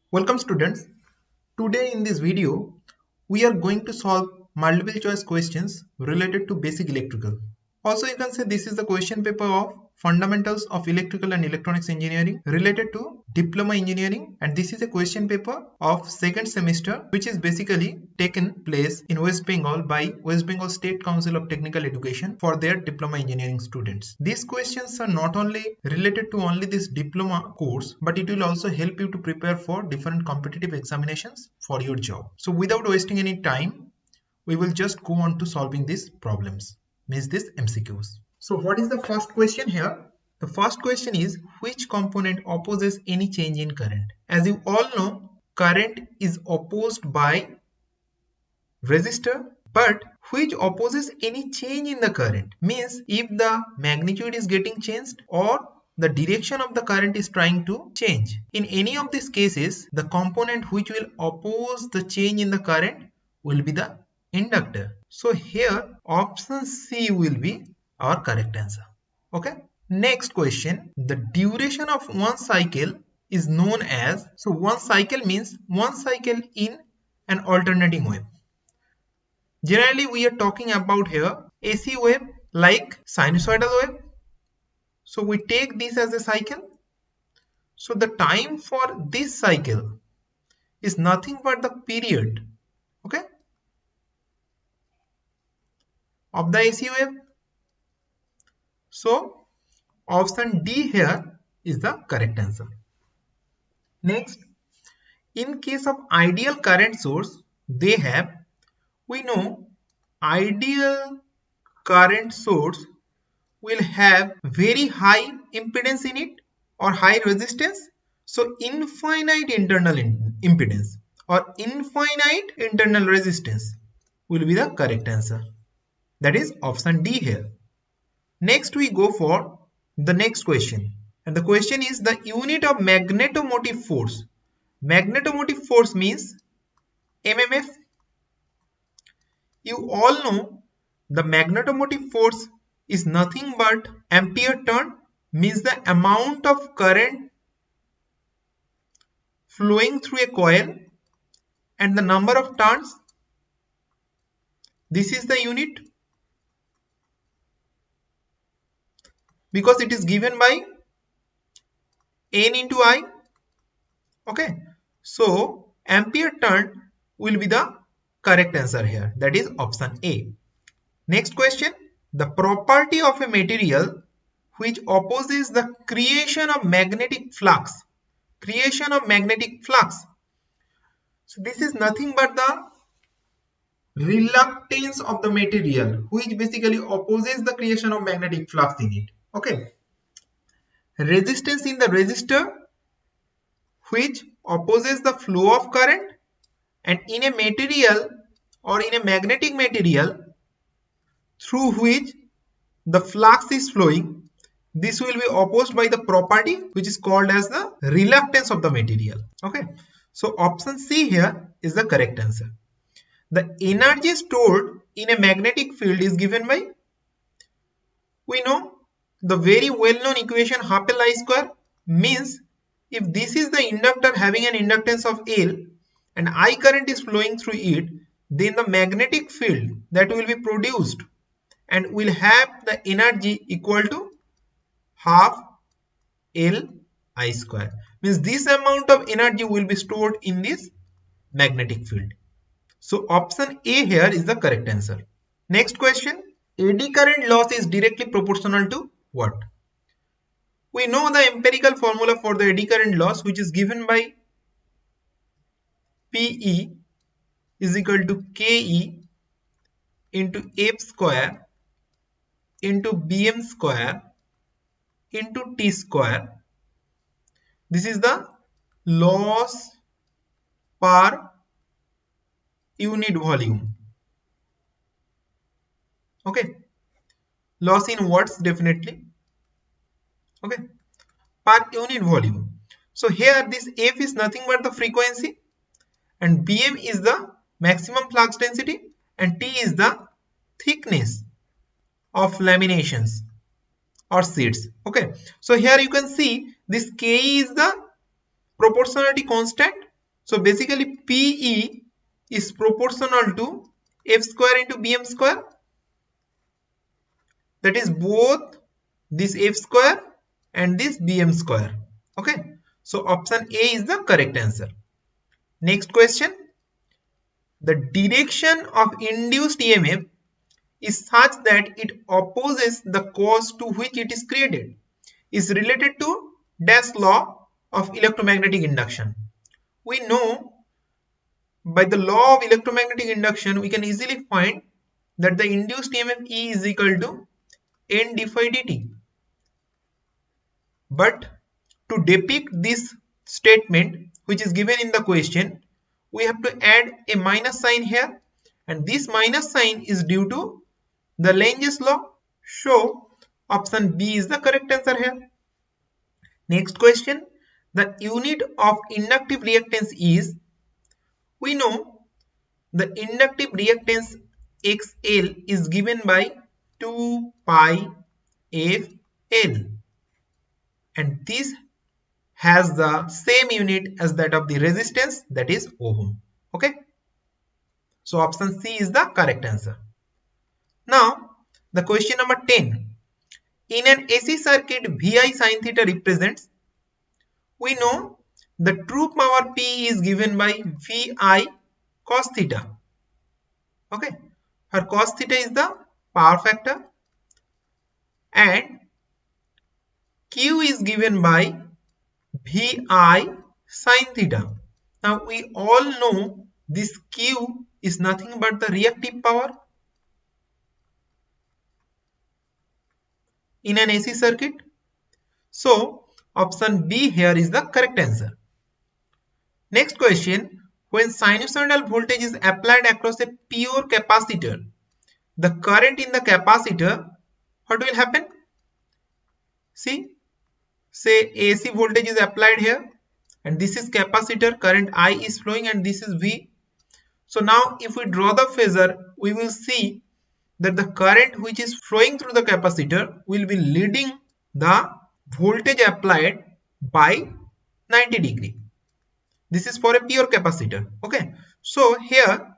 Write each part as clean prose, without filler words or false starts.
Welcome students. Today in this video, we are going to solve multiple choice questions related to basic electrical. Also, you can say this is the question paper of fundamentals of electrical and electronics engineering related to diploma engineering, and this is a question paper of second semester which is basically taken place in West Bengal by West Bengal State Council of Technical Education for their diploma engineering students. These questions are not only related to only this diploma course, but it will also help you to prepare for different competitive examinations for your job. So without wasting any time, we will just go on to solving these problems, means these MCQs. So what is the first question here? The first question is, which component opposes any change in current? As you all know, current is opposed by resistor, but which opposes any change in the current? Means if the magnitude is getting changed or the direction of the current is trying to change. In any of these cases, the component which will oppose the change in the current will be the inductor. So here option C will be our correct answer. Okay. Next question. The duration of one cycle is known as, so one cycle means one cycle in an alternating wave. Generally we are talking about here AC wave like sinusoidal wave. So we take this as a cycle. So the time for this cycle is nothing but the period, okay, of the AC wave. So option D here is the correct answer. Next, in case of ideal current source, we know ideal current source will have very high impedance in it or high resistance. So infinite internal impedance or infinite internal resistance will be the correct answer. That is option D here. Next we go for the next question, and the question is the unit of magnetomotive force. Magnetomotive force means MMF. You all know the magnetomotive force is nothing but ampere turn, means the amount of current flowing through a coil and the number of turns. This is the unit because it is given by N into I. Okay, so ampere turn will be the correct answer here. That is option A. Next question. The property of a material which opposes the creation of magnetic flux. Creation of magnetic flux. So this is nothing but the reluctance of the material which basically opposes the creation of magnetic flux in it. Okay. Resistance in the resistor which opposes the flow of current, and in a material or in a magnetic material through which the flux is flowing, this will be opposed by the property which is called as the reluctance of the material. Okay, so option C here is the correct answer. The energy stored in a magnetic field is given by, we know the very well known equation half L I square, means if this is the inductor having an inductance of L and I current is flowing through it, then the magnetic field that will be produced and will have the energy equal to half L I square, means this amount of energy will be stored in this magnetic field. So option A here is the correct answer. Next question. Eddy current loss is directly proportional to what? We know the empirical formula for the eddy current loss, which is given by PE is equal to KE into F square into BM square into T square. This is the loss per unit volume. Okay, loss in watts definitely. Okay, per unit volume. So here this F is nothing but the frequency, and BM is the maximum flux density, and T is the thickness of laminations or sheets. Okay, so here you can see this K is the proportionality constant So basically PE is proportional to F square into BM square. That is both this F square and this BM square. Okay. So option A is the correct answer. Next question. The direction of induced EMF is such that it opposes the cause to which it is created. Is related to dash law of electromagnetic induction. We know by the law of electromagnetic induction we can easily find that the induced EMF E is equal to N d phi dt. But to depict this statement which is given in the question, we have to add a minus sign here, and this minus sign is due to the Lenge's law. So option B is the correct answer here. Next question. The unit of inductive reactance is, we know the inductive reactance XL is given by 2 pi FL, and this has the same unit as that of the resistance, that is ohm. Okay, so option C is the correct answer. Now the question number 10. In an AC circuit, Vi sin theta represents, we know the true power P is given by Vi cos theta. Okay, her cos theta is the power factor, and Q is given by Vi sin theta. Now we all know this Q is nothing but the reactive power in an AC circuit. So option B here is the correct answer. Next question. When sinusoidal voltage is applied across a pure capacitor, the current in the capacitor, what will happen? See, say AC voltage is applied here, and this is capacitor, current I is flowing, and this is V. So now if we draw the phasor, we will see that the current which is flowing through the capacitor will be leading the voltage applied by 90 degree. This is for a pure capacitor. Okay, so here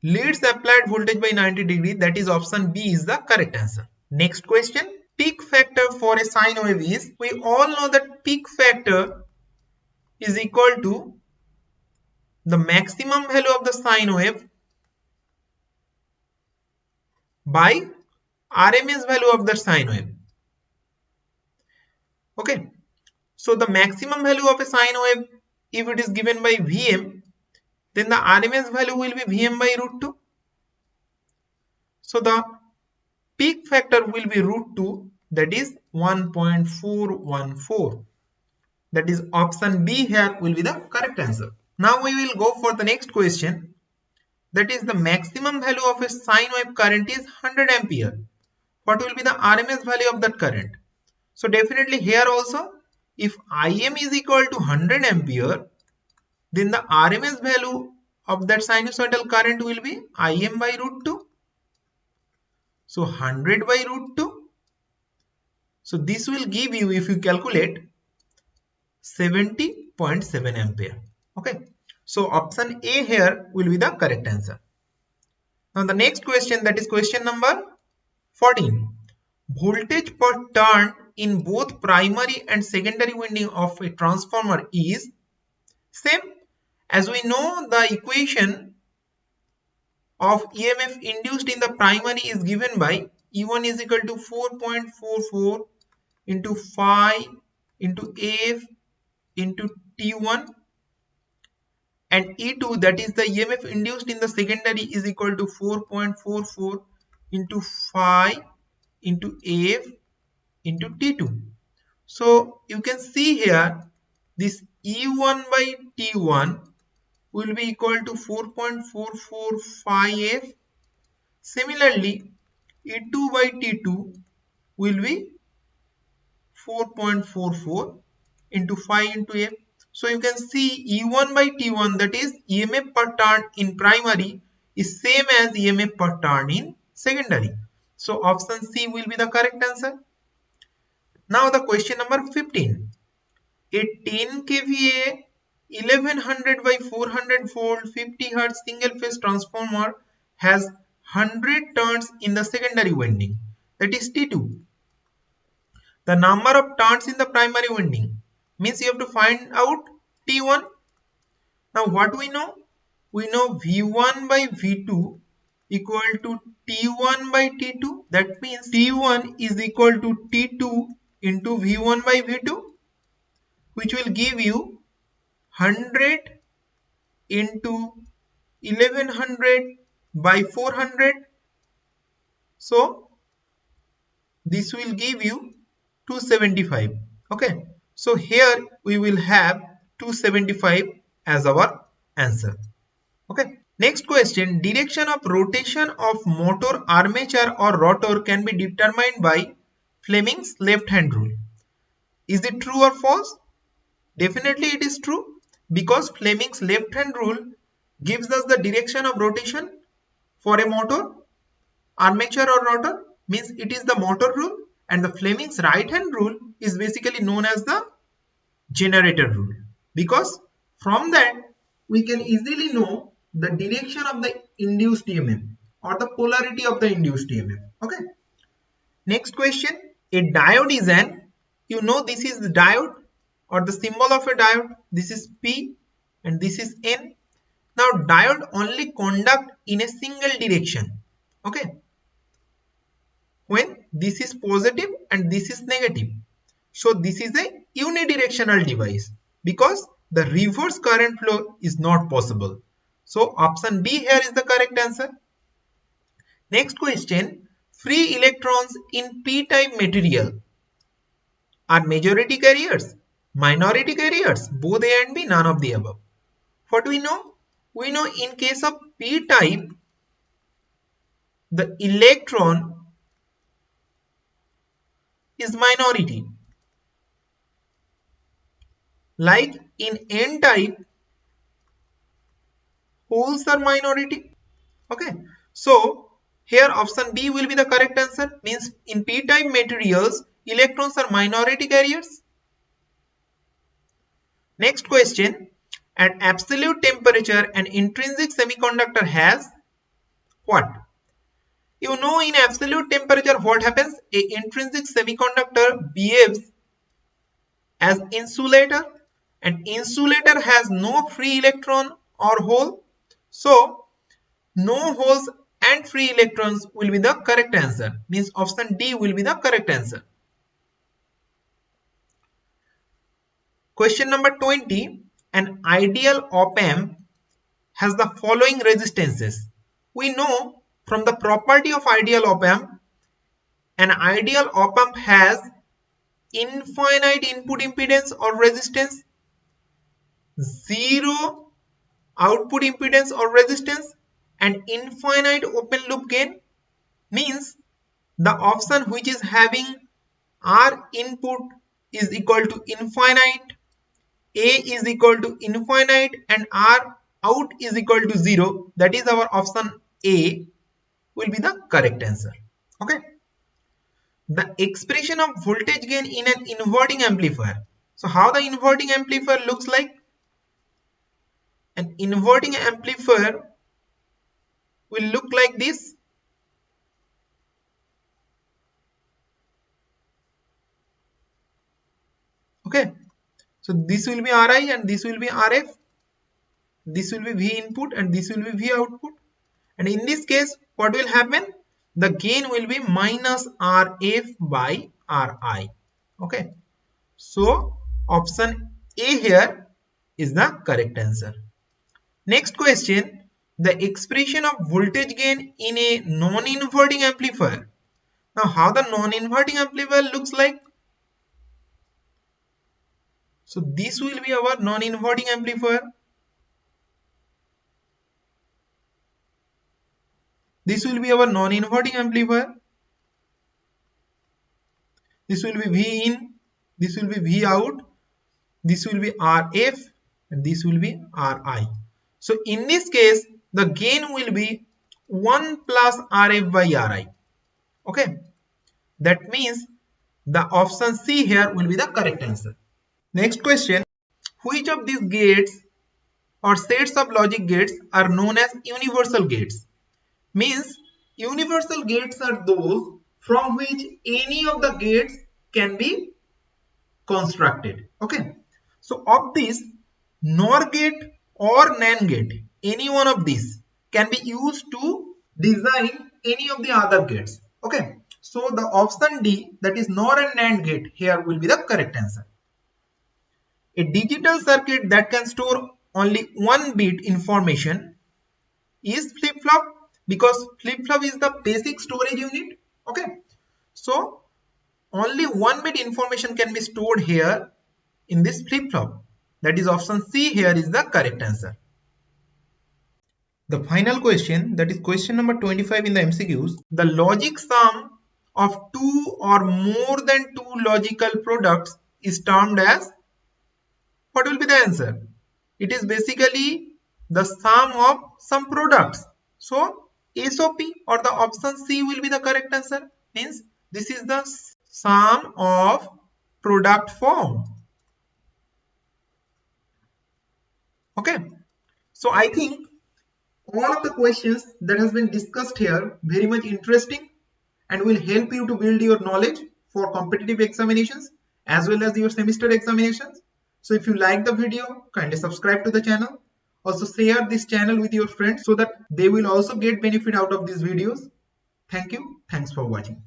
leads applied voltage by 90 degree, that is option B is the correct answer. Next question. Peak factor for a sine wave is, we all know that peak factor is equal to the maximum value of the sine wave by RMS value of the sine wave. Okay, so the maximum value of a sine wave, if it is given by Vm, then the RMS value will be Vm by root 2. So the peak factor will be root 2, that is 1.414. That is option B here will be the correct answer. Now we will go for the next question. That is, the maximum value of a sine wave current is 100 ampere. What will be the RMS value of that current? So definitely here also, if Im is equal to 100 ampere, then the RMS value of that sinusoidal current will be Im by root 2. So 100 by root 2. So this will give you, if you calculate, 70.7 ampere. Okay, so option A here will be the correct answer. Now the next question, that is question number 14. Voltage per turn in both primary and secondary winding of a transformer is same. As we know, the equation of EMF induced in the primary is given by E1 is equal to 4.44 into phi into F into T1, and E2, that is the EMF induced in the secondary, is equal to 4.44 into phi into F into T2. So you can see here this E1 by T1 will be equal to 4.44 phi F. Similarly, E2 by T2 will be 4.44 into phi into F. So you can see E1 by T1, that is EMF per turn in primary, is same as EMF per turn in secondary. So option C will be the correct answer. Now the question number 15. A 10 kVA 1100 by 400 volt 50 Hz single phase transformer has 100 turns in the secondary winding, that is T2. The number of turns in the primary winding means you have to find out T1. Now what we know? We know V1 by V2 equal to T1 by T2. That means T1 is equal to T2 into V1 by V2, which will give you 100 into 1100 by 400. So this will give you 275. Okay. So here we will have 275 as our answer. Okay. Next question, direction of rotation of motor, armature or rotor can be determined by Fleming's left hand rule. Is it true or false? Definitely it is true, because Fleming's left hand rule gives us the direction of rotation for a motor, armature or rotor, means it is the motor rule, and the Fleming's right hand rule is basically known as the generator rule, because from that we can easily know the direction of the induced EMF or the polarity of the induced EMF. Okay. Next question, a diode is an, you know, this is the diode or the symbol of a diode. This is P and this is N. Now diode only conduct in a single direction. Okay. When this is positive and this is negative. So this is a unidirectional device because the reverse current flow is not possible. So option B here is the correct answer. Next question, free electrons in p-type material are majority carriers, minority carriers, both A and B, none of the above. What we know? We know in case of p-type, the electron is minority. Like in n-type, holes are minority. Okay, so here option B will be the correct answer, means in p-type materials electrons are minority carriers. Next question, at absolute temperature an intrinsic semiconductor has what? You know, in absolute temperature what happens? A intrinsic semiconductor behaves as insulator, and insulator has no free electron or hole. So no holes and free electrons will be the correct answer, means option D will be the correct answer. Question number 20, an ideal op-amp has the following resistances. We know from the property of ideal op-amp, an ideal op-amp has infinite input impedance or resistance, zero output impedance or resistance, and infinite open loop gain. Means the option which is having R input is equal to infinite, A is equal to infinite, and R out is equal to 0, that is our option A will be the correct answer. Okay. The expression of voltage gain in an inverting amplifier. So how the inverting amplifier looks like? An inverting amplifier will look like this. Okay, so this will be Ri and this will be Rf. This will be V input and this will be V output. And in this case, what will happen? The gain will be minus Rf by Ri. Okay, so option A here is the correct answer. Next question, the expression of voltage gain in a non-inverting amplifier. Now how the non-inverting amplifier looks like? So this will be our non-inverting amplifier. This will be our non-inverting amplifier. This will be V in, this will be V out, this will be Rf, and this will be Ri. So in this case, the gain will be 1 plus Rf by Ri. Okay, that means the option C here will be the correct answer. Next question, which of these gates or sets of logic gates are known as universal gates. Means universal gates are those from which any of the gates can be constructed. Okay. So of this, NOR gate or NAND gate, any one of these can be used to design any of the other gates. Okay. So the option D, that is NOR and NAND gate, here will be the correct answer. A digital circuit that can store only one bit information is flip-flop, because flip-flop is the basic storage unit. Okay. So only one bit information can be stored here in this flip-flop. That is option C here is the correct answer. The final question, that is question number 25 in the MCQs. The logic sum of two or more than two logical products is termed as, what will be the answer? It is basically the sum of some products. So SOP or the option C will be the correct answer. Means this is the sum of product form. Okay. So I think all of the questions that has been discussed here very much interesting and will help you to build your knowledge for competitive examinations as well as your semester examinations. So if you like the video, kindly subscribe to the channel. Also share this channel with your friends so that they will also get benefit out of these videos. Thank you. Thanks for watching.